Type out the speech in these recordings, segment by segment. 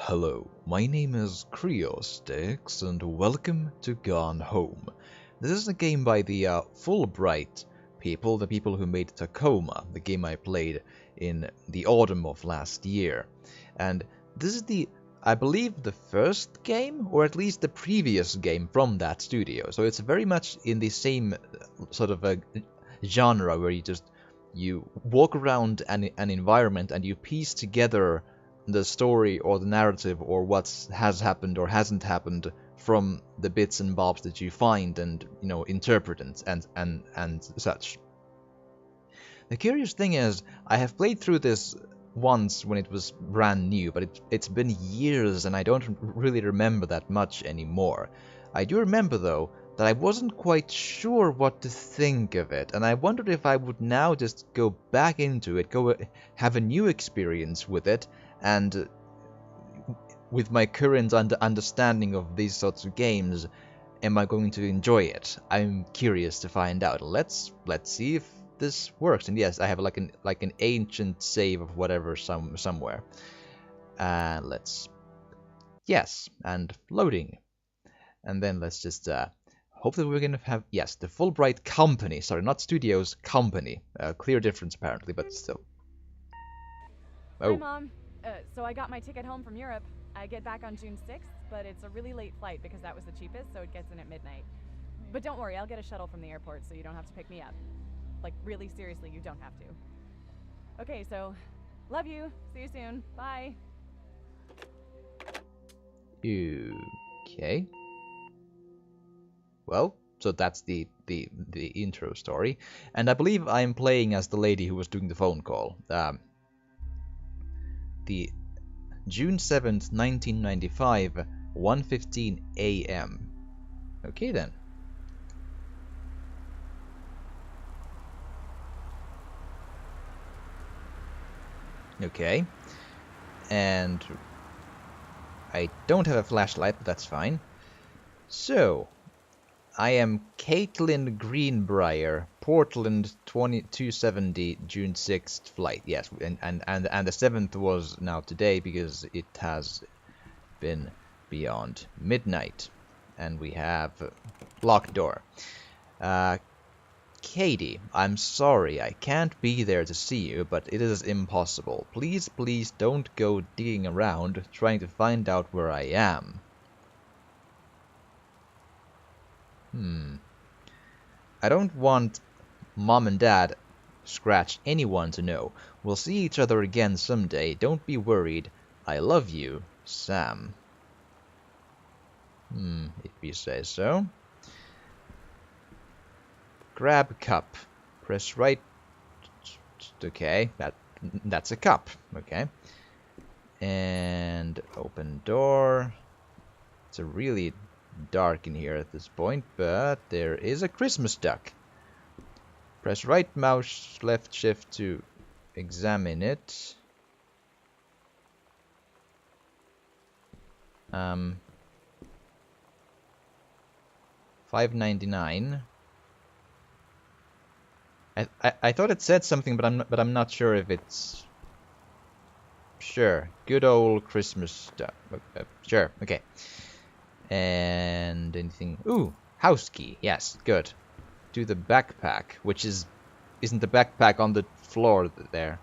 Hello, my name is Creostix, and welcome to Gone Home. This is a game by the Fulbright people, the people who made Tacoma, the game I played in the autumn of last year. And this is I believe, the first game, or at least the previous game from that studio. So it's very much in the same sort of a genre where you walk around an environment and you piece together the story or the narrative or what has happened or hasn't happened from the bits and bobs that you find and interpret and such. The curious thing is, I have played through this once when it was brand new, but it's been years and I don't really remember that much anymore. I do remember though that I wasn't quite sure what to think of it, and I wondered if I would now just go back into it, go have a new experience with it, and with my current understanding of these sorts of games, am I going to enjoy it? I'm curious to find out. Let's see if this works. And yes, I have like an ancient save of whatever somewhere. Yes, and loading. And then let's just hope that we're gonna have, yes, the Fulbright Company. Sorry, not studios, company. Clear difference apparently, but still. Hi, Mom. So I got my ticket home from Europe. I get back on June 6th, but it's a really late flight because that was the cheapest, so it gets in at midnight. But don't worry, I'll get a shuttle from the airport so you don't have to pick me up. Like, really seriously, you don't have to. Okay, so, love you. See you soon. Bye. Okay. Well, so that's the intro story, and I believe I'm playing as the lady who was doing the phone call. The June 7th, 1995, 1:15 a.m. Okay then. Okay. And I don't have a flashlight, but that's fine. So, I am Caitlin Greenbrier, Portland 2270, June 6th flight. Yes, and the 7th was now today because it has been beyond midnight. And we have locked door. Katie, I'm sorry I can't be there to see you, but it is impossible. Please don't go digging around trying to find out where I am. I don't want Mom and Dad, scratch anyone, to know. We'll see each other again someday. Don't be worried. I love you, Sam. If you say so. Grab cup. Press right. Okay, that's a cup. Okay. And open door. It's a really dark in here at this point, but there is a Christmas duck. Press right mouse, left shift to examine it. $5.99. I thought it said something, but I'm not sure if it's. Sure, good old Christmas duck. Sure, okay. And anything? Ooh, house key. Yes, good. To the backpack, which isn't the backpack on the floor there.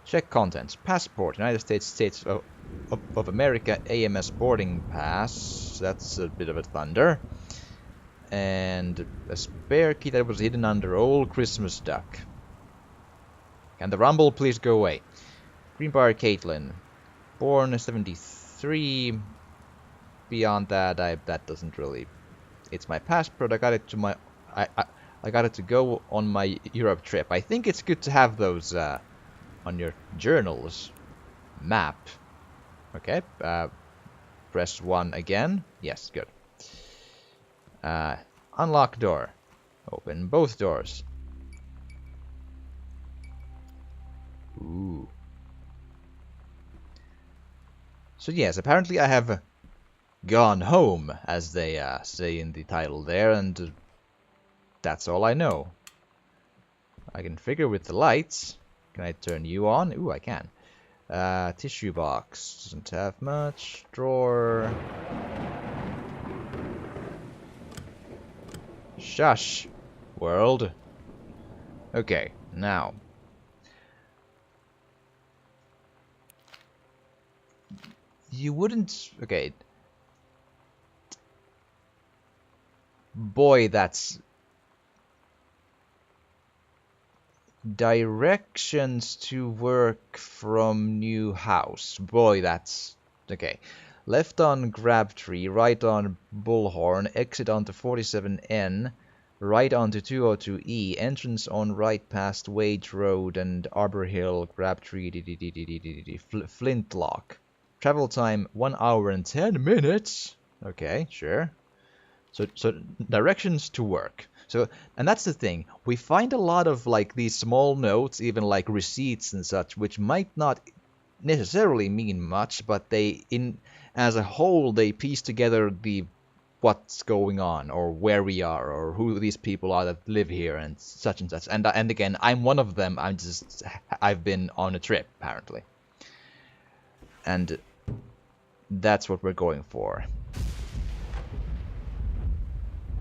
Check contents. Passport. United States of America AMS boarding pass. That's a bit of a thunder. And a spare key that was hidden under old Christmas duck. Can the rumble please go away? Greenbrier Caitlin. Born 73. Beyond that, that doesn't really. It's my passport. I got it to my. I got it to go on my Europe trip. I think it's good to have those on your journals. Map. Okay. Press 1 again. Yes, good. Unlock door. Open both doors. Ooh. So yes, apparently I have gone home, as they say in the title there, and that's all I know. I can figure with the lights. Can I turn you on? Ooh, I can. Tissue box. Doesn't have much. Drawer. Shush, world. Okay, now. You wouldn't... Okay. Boy, that's... Directions to work from new house. Boy, that's... Okay. Left on Crabtree, right on Bullhorn, exit onto 47N, right onto 202E, entrance on right past Wage Road and Arbor Hill, Crabtree, Flintlock. Travel time 1 hour and 10 minutes. Okay, sure. So directions to work. So, and that's the thing. We find a lot of like these small notes, even like receipts and such, which might not necessarily mean much, but they, in as a whole, they piece together the what's going on, or where we are, or who these people are that live here, and such and such. And again, I'm one of them. I've been on a trip apparently, and that's what we're going for.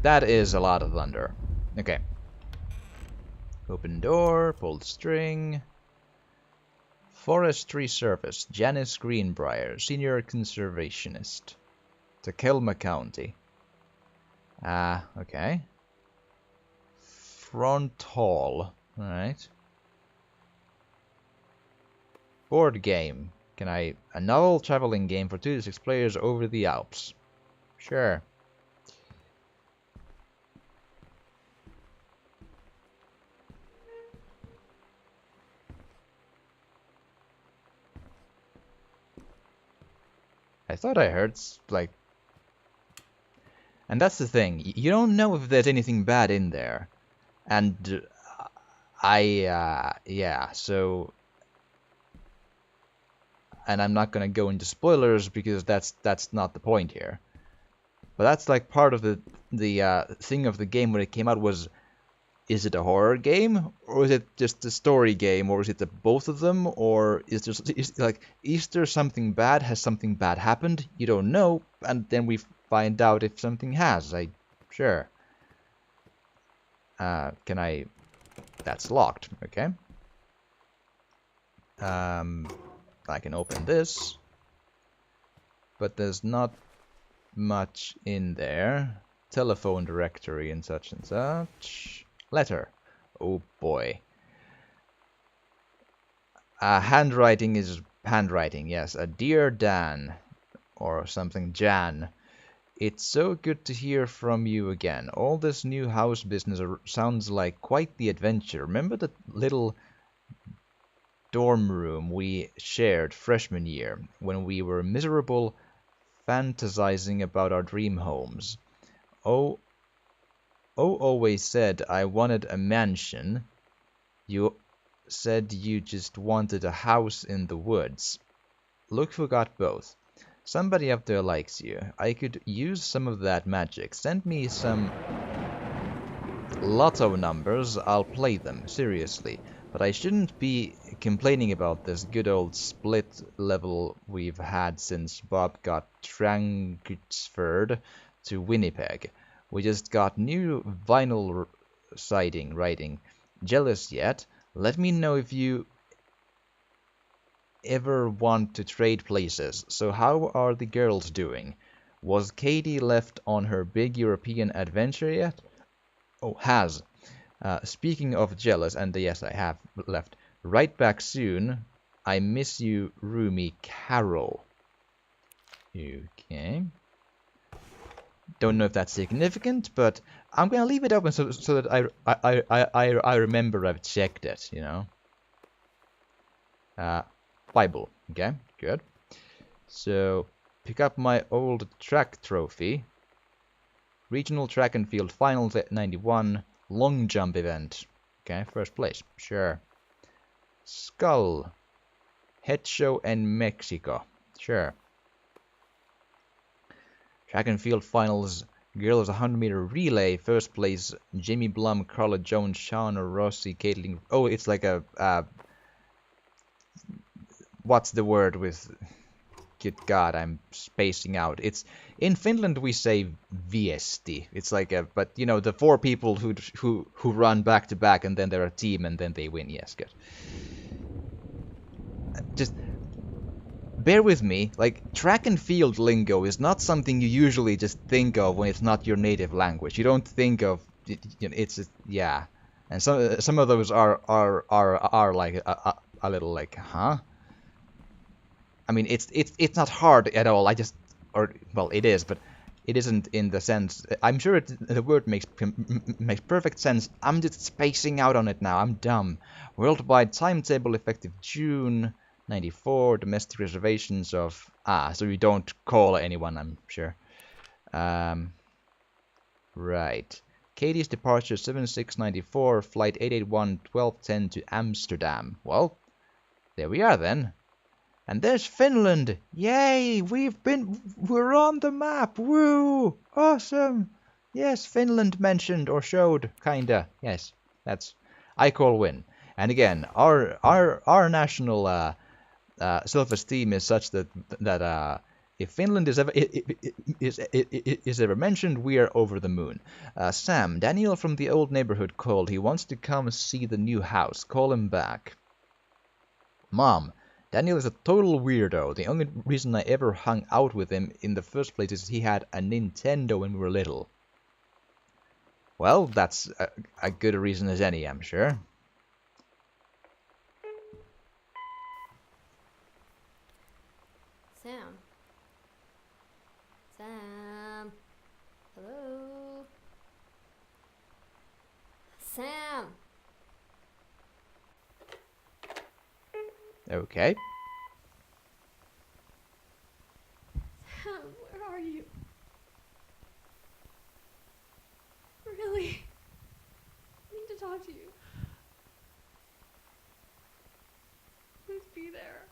That is a lot of thunder. Okay. Open door, pulled string. Forestry Service, Janice Greenbrier, Senior Conservationist. Takelma County. Okay. Front Hall. Alright. Board game. A novel traveling game for 2 to 6 players over the Alps. Sure. I thought I heard, like... And that's the thing, you don't know if there's anything bad in there. And... yeah, so... And I'm not gonna go into spoilers, because that's not the point here. But that's like part of the thing of the game when it came out was... Is it a horror game, or is it just a story game, or is it both of them, or is there something bad? Has something bad happened? You don't know, and then we find out if something has. Sure. That's locked. Okay. I can open this, but there's not much in there. Telephone directory and such and such. Letter. Oh boy. Handwriting is handwriting, yes. A Dear Dan. Or something Jan. It's so good to hear from you again. All this new house business sounds like quite the adventure. Remember the little dorm room we shared freshman year, when we were miserable, fantasizing about our dream homes? Oh, always said I wanted a mansion. You said you just wanted a house in the woods. Look who got both. Somebody up there likes you. I could use some of that magic. Send me some lotto numbers. I'll play them, seriously. But I shouldn't be complaining about this good old split level we've had since Bob got transferred to Winnipeg. We just got new vinyl writing. Jealous yet? Let me know if you ever want to trade places. So how are the girls doing? Was Katie left on her big European adventure yet? Oh, has. Speaking of jealous, and yes, I have left. Right back soon. I miss you, Roomy Carol. Okay. Don't know if that's significant, but I'm gonna leave it open so that I remember I've checked it, you know. Bible. Okay, good. So pick up my old track trophy. Regional track and field finals at 91. Long jump event. Okay, first place. Sure. Skull. Head show in Mexico. Sure. Track and field finals, girls 100-meter relay, first place, Jamie Blum, Carla Jones, Shauna Rossi, Caitlin. Oh, it's like a what's the word with... Good God, I'm spacing out. It's in Finland we say viesti. It's like a, but you know, the 4 people who run back to back and then they're a team and then they win. Yes, good. Just bear with me. Like, track and field lingo is not something you usually just think of when it's not your native language. You don't think of you know, it's just, yeah. And some of those are like a little like, huh? I mean, it's not hard at all. I just, or well, it is, but it isn't in the sense. I'm sure the word makes perfect sense. I'm just spacing out on it now. I'm dumb. Worldwide timetable effective June '94. Domestic reservations of so you don't call anyone. I'm sure. Right. Katie's departure 7694. Flight 881 1210 to Amsterdam. Well, there we are then. And there's Finland! Yay! We're on the map! Woo! Awesome! Yes, Finland mentioned or showed, kinda. Yes, that's... I call win. And again, our national self-esteem is such that if Finland is ever mentioned, we are over the moon. Sam, Daniel from the old neighborhood called. He wants to come see the new house. Call him back. Mom, Daniel is a total weirdo. The only reason I ever hung out with him in the first place is he had a Nintendo when we were little. Well, that's a good reason as any, I'm sure. Sam. Sam. Hello. Sam. Okay. Sam, where are you? Really? I need to talk to you. Please be there.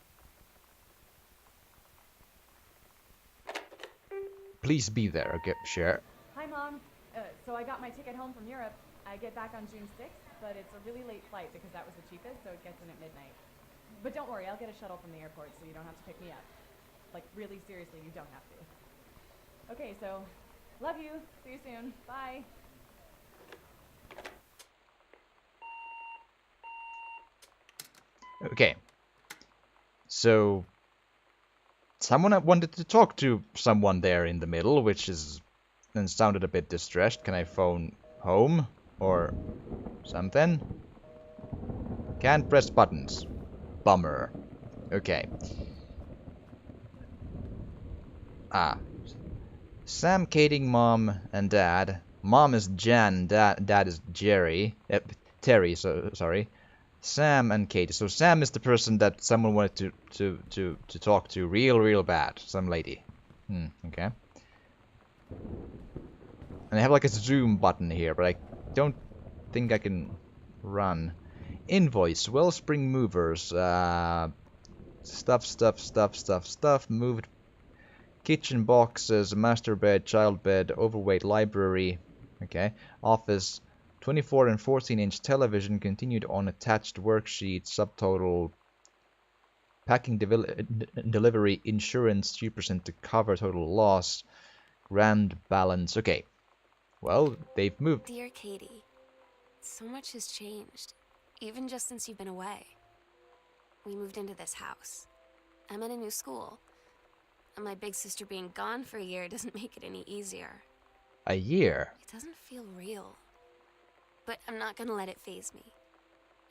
Please be there, okay, sure. Hi, Mom. So I got my ticket home from Europe. I get back on June 6th, but it's a really late flight because that was the cheapest, so it gets in at midnight. But don't worry, I'll get a shuttle from the airport so you don't have to pick me up. Like, really seriously, you don't have to. Okay, so, love you. See you soon. Bye. Okay. So, someone wanted to talk to someone there in the middle, which is and sounded a bit distressed. Can I phone home or something? Can't press buttons. Bummer. Okay. Sam, Katie, Mom, and Dad. Mom is Jan, Dad is Jerry. Terry, so sorry. Sam and Katie. So Sam is the person that someone wanted to talk to real bad. Some lady. Okay. And I have like a zoom button here, but I don't think I can run. Invoice, Wellspring Movers, stuff, moved kitchen boxes, master bed, child bed, overweight library, okay, office, 24 and 14-inch television, continued on attached worksheet, subtotal, packing delivery, insurance, 3% to cover total loss, grand balance, okay. Well, they've moved. Dear Katie, so much has changed. Even just since you've been away. We moved into this house. I'm in a new school. And my big sister being gone for a year doesn't make it any easier. A year? It doesn't feel real. But I'm not gonna let it faze me.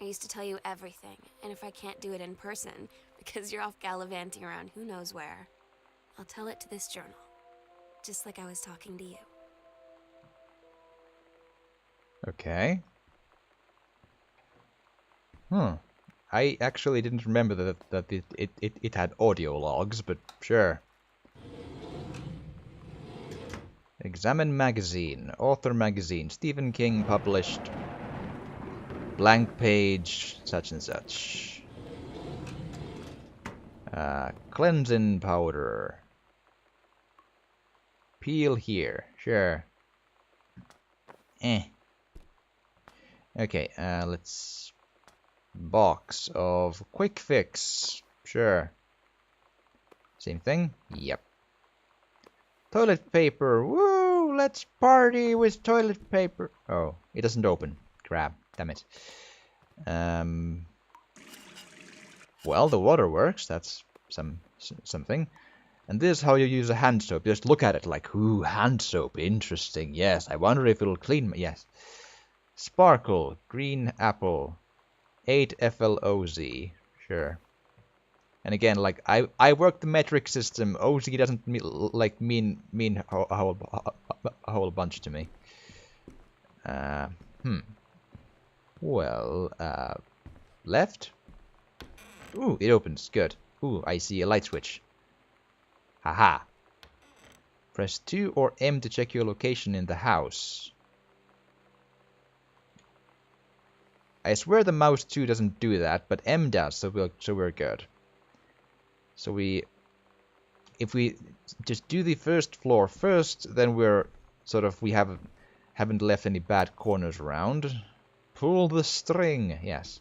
I used to tell you everything, and if I can't do it in person, because you're off gallivanting around who knows where, I'll tell it to this journal. Just like I was talking to you. Okay. I actually didn't remember that it had audio logs, but sure. Examine magazine, author magazine, Stephen King published, blank page, such and such. Cleansing powder. Peel here, sure. Okay, let's... Box of quick fix. Sure. Same thing? Yep. Toilet paper! Woo! Let's party with toilet paper! Oh, it doesn't open. Crap. Damn it. Well, the water works. That's something. And this is how you use a hand soap. Just look at it like, ooh, hand soap. Interesting. Yes, I wonder if it'll clean my... Yes. Sparkle. Green apple. 8 FLOZ. Sure. And again, like, I work the metric system. OZ doesn't mean a whole bunch to me. Well, left? Ooh, it opens. Good. Ooh, I see a light switch. Haha. Press 2 or M to check your location in the house. I swear the mouse 2 doesn't do that, but M does, so we're good. So if we just do the first floor first, then we're sort of, we haven't left any bad corners around. Pull the string, yes.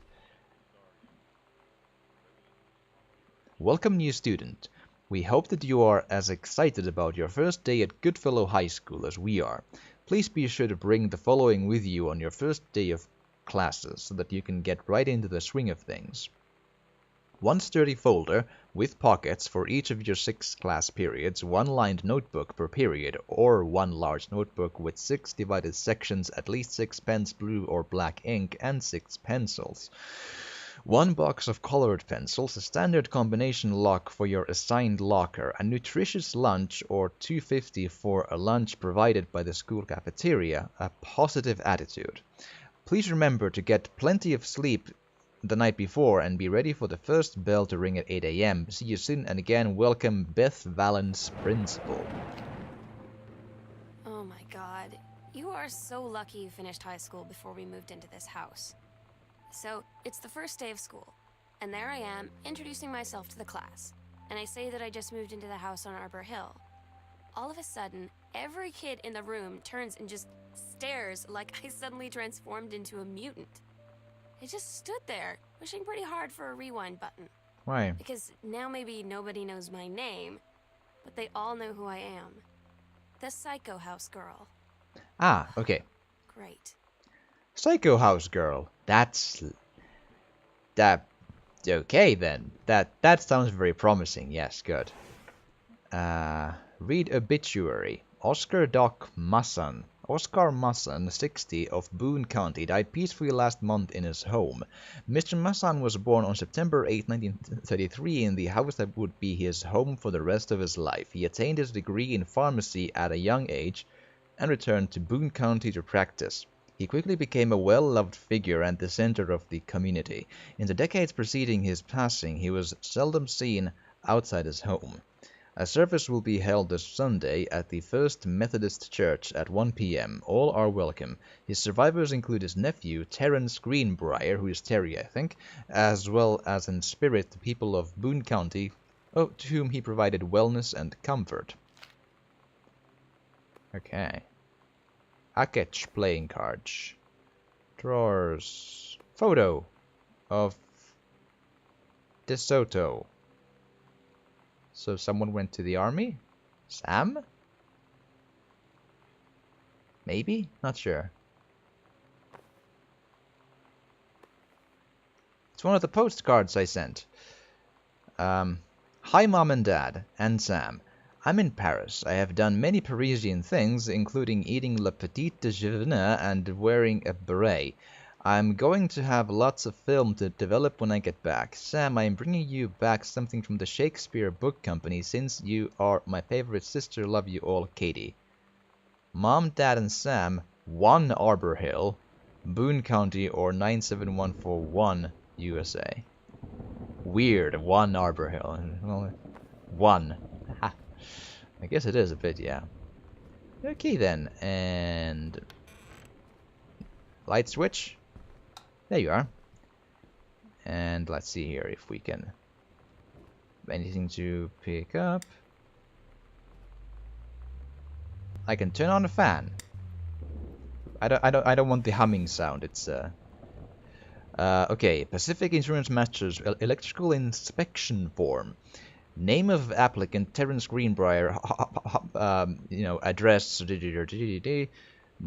Welcome, new student. We hope that you are as excited about your first day at Goodfellow High School as we are. Please be sure to bring the following with you on your first day of classes so that you can get right into the swing of things. One sturdy folder with pockets for each of your 6 class periods, one lined notebook per period, or one large notebook with 6 divided sections, at least 6 pens, blue or black ink, and 6 pencils. One box of colored pencils, a standard combination lock for your assigned locker, a nutritious lunch or $2.50 for a lunch provided by the school cafeteria, a positive attitude. Please remember to get plenty of sleep the night before and be ready for the first bell to ring at 8 a.m. See you soon, and again, welcome Beth Valance, Principal. Oh my god. You are so lucky you finished high school before we moved into this house. So, it's the first day of school, and there I am, introducing myself to the class, and I say that I just moved into the house on Arbor Hill. All of a sudden, every kid in the room turns and just stares like I suddenly transformed into a mutant. I just stood there, wishing pretty hard for a rewind button. Why? Because now maybe nobody knows my name, but they all know who I am. The Psycho House Girl. Ah, okay. Great. Psycho House Girl. That. Okay then. That sounds very promising. Yes, good. Read obituary. Oscar Doc Masson. Oscar Masson, 60, of Boone County, died peacefully last month in his home. Mr. Masson was born on September 8, 1933 in the house that would be his home for the rest of his life. He attained his degree in pharmacy at a young age and returned to Boone County to practice. He quickly became a well-loved figure and the center of the community. In the decades preceding his passing, he was seldom seen outside his home. A service will be held this Sunday at the First Methodist Church at 1 p.m. All are welcome. His survivors include his nephew, Terrence Greenbrier, who is Terry, I think, as well as in spirit the people of Boone County, to whom he provided wellness and comfort. Okay. Akech playing cards. Drawers. Photo of DeSoto. So someone went to the army? Sam? Maybe? Not sure. It's one of the postcards I sent. Hi Mom and Dad, and Sam. I'm in Paris. I have done many Parisian things, including eating Le Petit Déjeuner and wearing a beret. I'm going to have lots of film to develop when I get back. Sam, I'm bringing you back something from the Shakespeare Book Company since you are my favorite sister. Love you all, Katie. Mom, Dad, and Sam, 1 Arbor Hill, Boone County, or 97141, USA. Weird, 1 Arbor Hill. Well, 1. Ha. I guess it is a bit, yeah. Okay then, and... light switch? There you are. And let's see here if we can... anything to pick up. I can turn on a fan. I don't want the humming sound. It's Okay, Pacific Insurance Masters electrical inspection form. Name of applicant Terence Greenbrier. Address.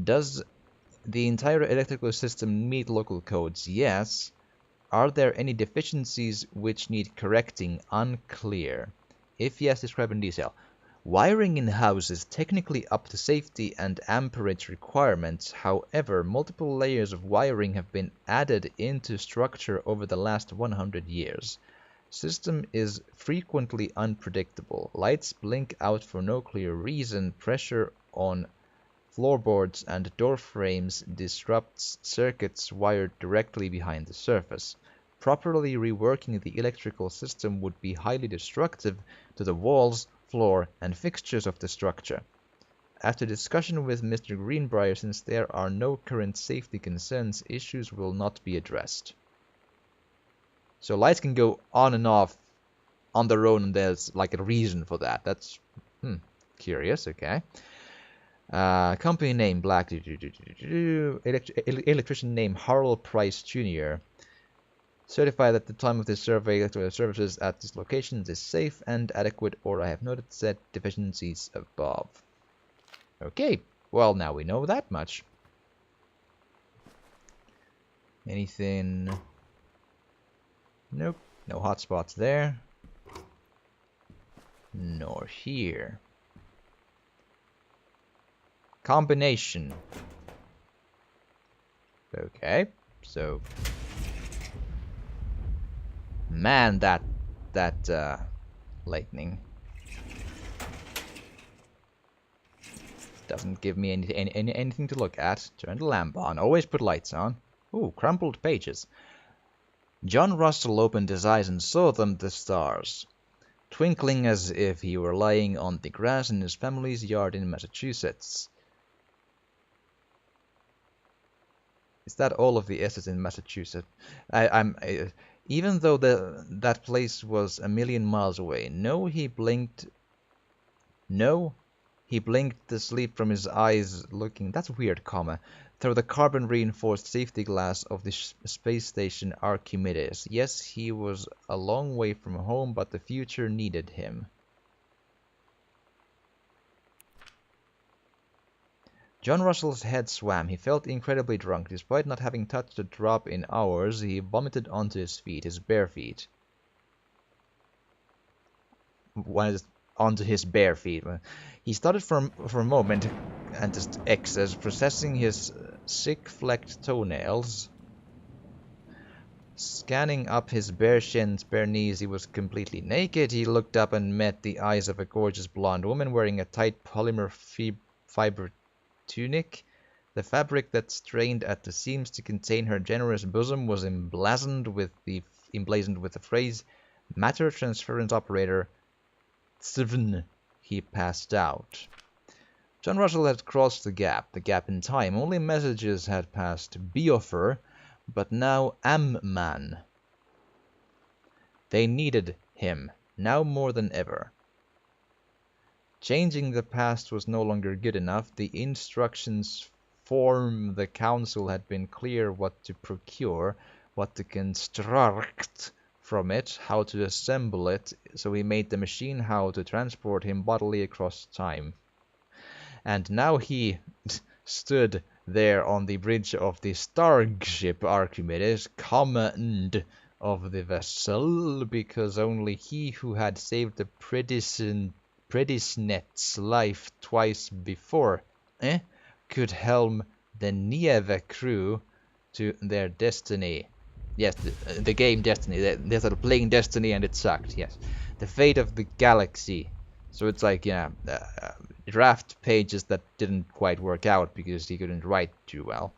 Does the entire electrical system meet local codes? Yes. Are there any deficiencies which need correcting? Unclear. If yes, describe in detail. Wiring in house is technically up to safety and amperage requirements. However, multiple layers of wiring have been added into structure over the last 100 years. System is frequently unpredictable. Lights blink out for no clear reason. Pressure on floorboards and door frames disrupts circuits wired directly behind the surface. Properly reworking the electrical system would be highly destructive to the walls, floor, and fixtures of the structure. After discussion with Mr. Greenbrier, since there are no current safety concerns, issues will not be addressed. So lights can go on and off on their own, and there's like a reason for that. That's curious, okay. Company name, Black. Electrician name, Harl Price Jr. Certified at the time of this survey, electrical services at this location is safe and adequate, or I have noted said deficiencies above. Okay, well now we know that much. Anything? Nope, no hotspots there. Nor here. Combination. Okay, so man, that lightning doesn't give me anything to look at. Turn the lamp on. Always put lights on. Ooh, crumpled pages. John Russell opened his eyes and saw them, the stars, twinkling as if he were lying on the grass in his family's yard in Massachusetts. Is that all of the S's in Massachusetts? Even though that place was a million miles away. No, he blinked the sleep from his eyes, looking, that's weird, comma, through the carbon-reinforced safety glass of the space station Archimedes. Yes, he was a long way from home, but the future needed him. John Russell's head swam. He felt incredibly drunk. Despite not having touched a drop in hours, he vomited onto his feet, his bare feet. Onto his bare feet. He started for a moment and just X's, processing his sick-flecked toenails. Scanning up his bare shins, bare knees, he was completely naked. He looked up and met the eyes of a gorgeous blonde woman wearing a tight polymer fiber tunic. The fabric that strained at the seams to contain her generous bosom was emblazoned with the phrase "Matter Transference Operator Svn." He passed out. John Russell had crossed the gap in time. Only messages had passed. Biofer, but now Amman. They needed him, now more than ever. Changing the past was no longer good enough. The instructions from the council had been clear: what to procure, what to construct from it, how to assemble it, so he made the machine how to transport him bodily across time. And now he stood there on the bridge of the starship Archimedes, command of the vessel, because only he who had saved the Predisnet's life twice before could helm the Nieve crew to their destiny. Yes, the game Destiny. They're sort of playing Destiny and it sucked, yes. The fate of the galaxy. So it's like, draft pages that didn't quite work out because he couldn't write too well.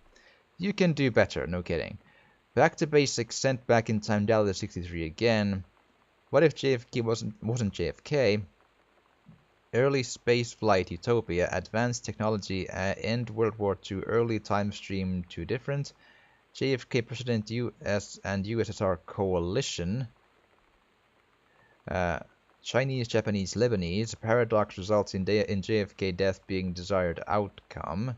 You can do better, no kidding. Back to basics, sent back in time, Dallas 63 again. What if JFK wasn't JFK? Early space flight utopia, advanced technology, end World War II, early time stream, too different. JFK President, US and USSR coalition. Chinese, Japanese, Lebanese. Paradox results in JFK death being desired outcome.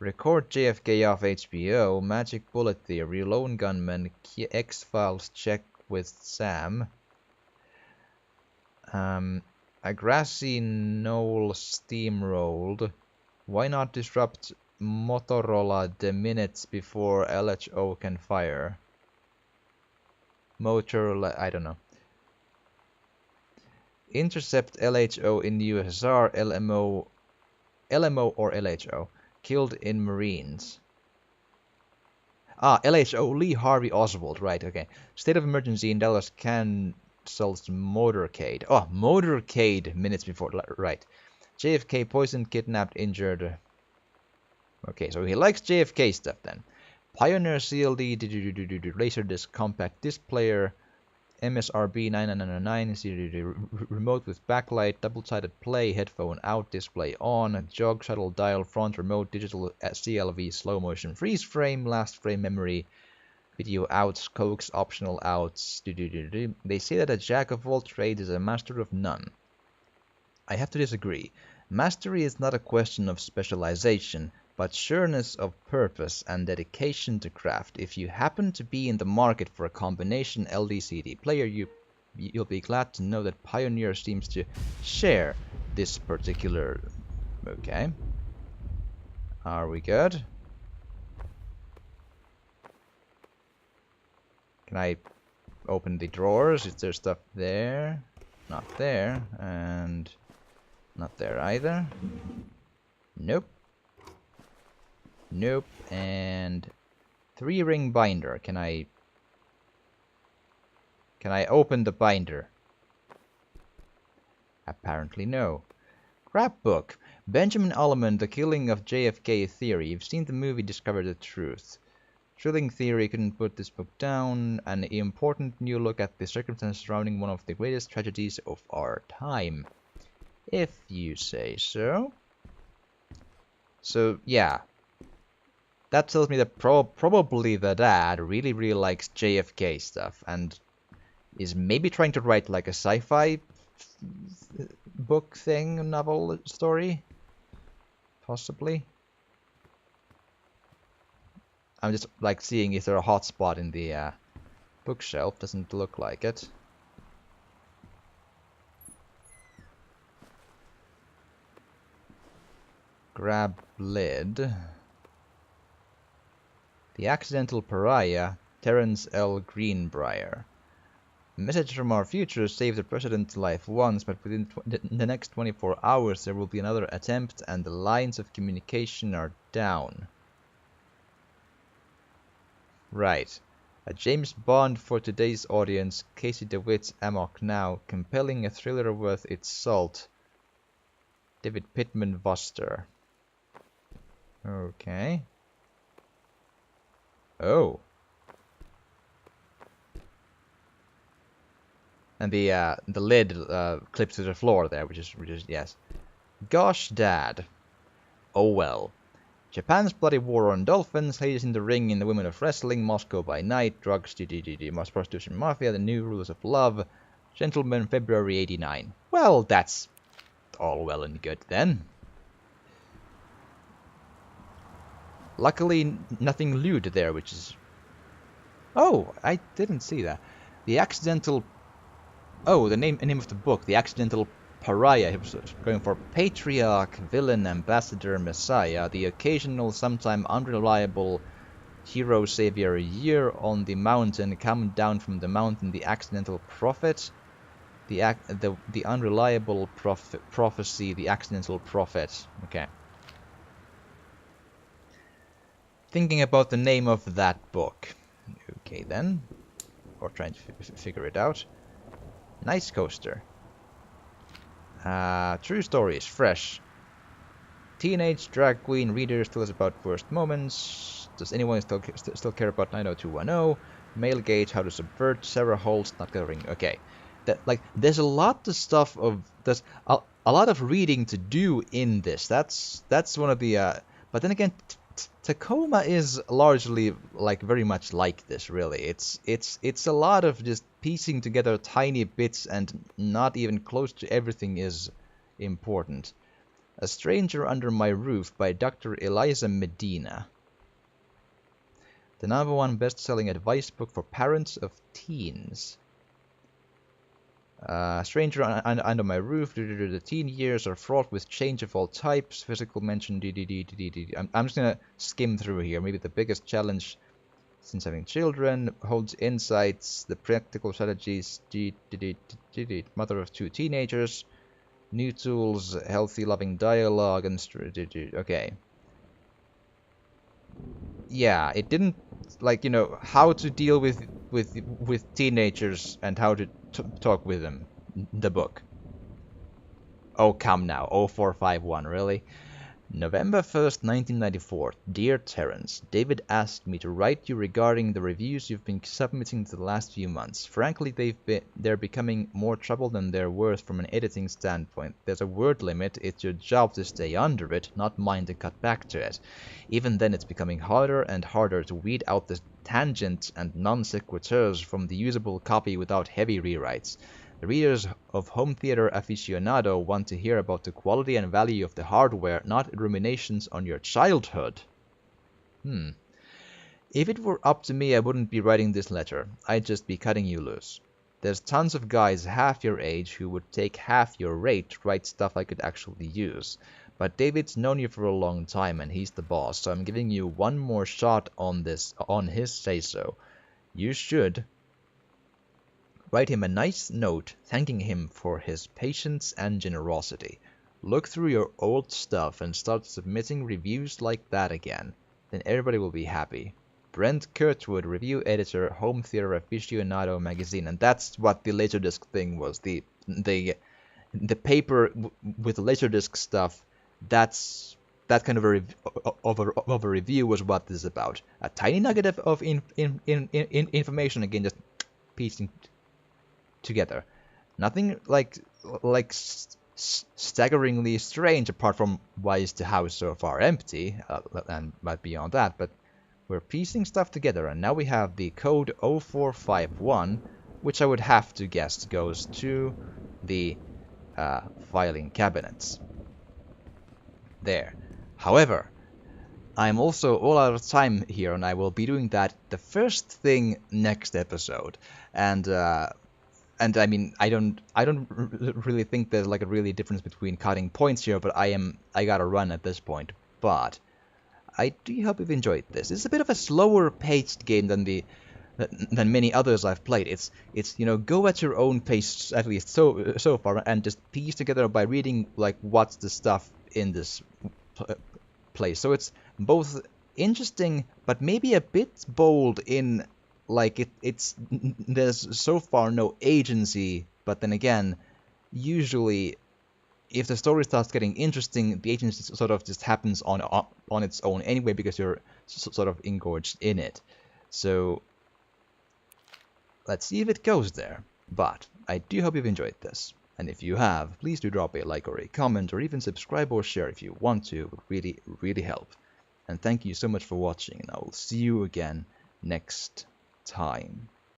Record JFK off HBO, Magic Bullet Theory, Lone Gunman, X-Files check with Sam. A grassy knoll steamrolled. Why not disrupt Motorola the minutes before LHO can fire? Motorola, I don't know. Intercept LHO in USSR, LMO or LHO. Killed in Marines. LHO, Lee Harvey Oswald, right, okay. State of emergency in Dallas cancels motorcade. Oh, motorcade minutes before, right. JFK poisoned, kidnapped, injured. Okay, so he likes JFK stuff then. Pioneer CLD, Laserdisc compact disc player, MSRB 9999, remote with backlight, double-sided play, headphone out, display on, jog shuttle dial, front remote, digital CLV, slow motion, freeze frame, last frame memory, video outs, coax, optional outs. They say that a jack of all trades is a master of none. I have to disagree. Mastery is not a question of specialization, but sureness of purpose and dedication to craft. If you happen to be in the market for a combination LD-CD player, you'll be glad to know that Pioneer seems to share this particular... Okay. Are we good? Can I open the drawers? Is there stuff there? Not there. And not there either. Nope. Nope. And 3-ring binder. Can I open the binder? Apparently no. Scrapbook. Benjamin Allman, The Killing of JFK Theory. You've seen the movie, Discover the Truth. Thrilling theory, couldn't put this book down. An important new look at the circumstances surrounding one of the greatest tragedies of our time. If you say so. So, yeah. That tells me that probably the dad really likes JFK stuff and is maybe trying to write like a sci-fi book thing, novel story. Possibly. I'm just like seeing if there's a hot spot in the bookshelf. Doesn't look like it. Grab lid. The Accidental Pariah, Terence L. Greenbrier. Message from our future: save the president's life once, but within the next 24 hours there will be another attempt and the lines of communication are down. Right. A James Bond for today's audience, Casey DeWitt's Amok Now, compelling a thriller worth its salt. David Pittman Voster. Okay. Oh. And the lid clips to the floor there, which is yes. Gosh, Dad. Oh well. Japan's bloody war on dolphins, ladies in the ring in the women of wrestling, Moscow by night, drugs, prostitution mafia, the new rules of love, gentlemen, February 89. Well, that's all well and good then. Luckily, nothing lewd there, which is... Oh, I didn't see that. The Accidental... Oh, the name of the book, The Accidental Pariah. He was going for patriarch, villain, ambassador, messiah, the occasional, sometime unreliable hero savior, year on the mountain, come down from the mountain, the accidental prophet, the unreliable prophecy, the accidental prophet. Okay. Thinking about the name of that book. Okay then. Or trying to figure it out. Nice coaster. True stories, fresh. Teenage drag queen readers tell us about worst moments. Does anyone still care about 90210? Male gauge, how to subvert. Sarah Holt's not covering. Okay, there's a lot of stuff of there's a lot of reading to do in this. That's one of the. But then again, Tacoma is largely very much like this. Really, it's a lot of just piecing together tiny bits, and not even close to everything is important. A Stranger Under My Roof by Dr. Eliza Medina. The #1 best-selling advice book for parents of teens. Stranger Under My Roof. The teen years are fraught with change of all types. Physical mention. I'm just gonna skim through here. Maybe the biggest challenge since having children holds insights, the practical strategies. Mother of 2 teenagers. New tools, healthy, loving dialogue, and okay. Yeah, it didn't, like, you know, how to deal with teenagers and how to talk with them. The book. Oh, come now. 0451, really? November 1st, 1994. Dear Terence, David asked me to write you regarding the reviews you've been submitting the last few months. Frankly, they're becoming more trouble than they're worth from an editing standpoint. There's a word limit. It's your job to stay under it, not mine to cut back to it. Even then, it's becoming harder and harder to weed out the tangents and non sequiturs from the usable copy without heavy rewrites. The readers of Home Theater Aficionado want to hear about the quality and value of the hardware, not ruminations on your childhood. If it were up to me, I wouldn't be writing this letter. I'd just be cutting you loose. There's tons of guys half your age who would take half your rate to write stuff I could actually use. But David's known you for a long time and he's the boss, so I'm giving you one more shot on this, on his say-so. You should write him a nice note thanking him for his patience and generosity. Look through your old stuff and start submitting reviews like that again. Then everybody will be happy. Brent Kurtwood, review editor, Home Theater Aficionado magazine. And that's what the Laserdisc thing was. The paper with the Laserdisc stuff, that kind of a review was what this is about. A tiny nugget of information, again, just piecing together. Nothing like staggeringly strange apart from why is the house so far empty, but beyond that. But we're piecing stuff together, and now we have the code 0451, which I would have to guess goes to the filing cabinets. There. However, I'm also all out of time here, and I will be doing that the first thing next episode. And I mean, I don't really think there's like a really difference between cutting points here, but I gotta run at this point. But I do hope you've enjoyed this. It's a bit of a slower paced game than many others I've played. It's you know, go at your own pace, at least so far, and just piece together by reading like what's the stuff in this place. So it's both interesting, but maybe a bit bold in. Like, there's so far no agency, but then again, usually, if the story starts getting interesting, the agency sort of just happens on its own anyway, because you're sort of engorged in it. So, let's see if it goes there. But, I do hope you've enjoyed this. And if you have, please do drop a like or a comment, or even subscribe or share if you want to. It would really, really help. And thank you so much for watching, and I will see you again next time.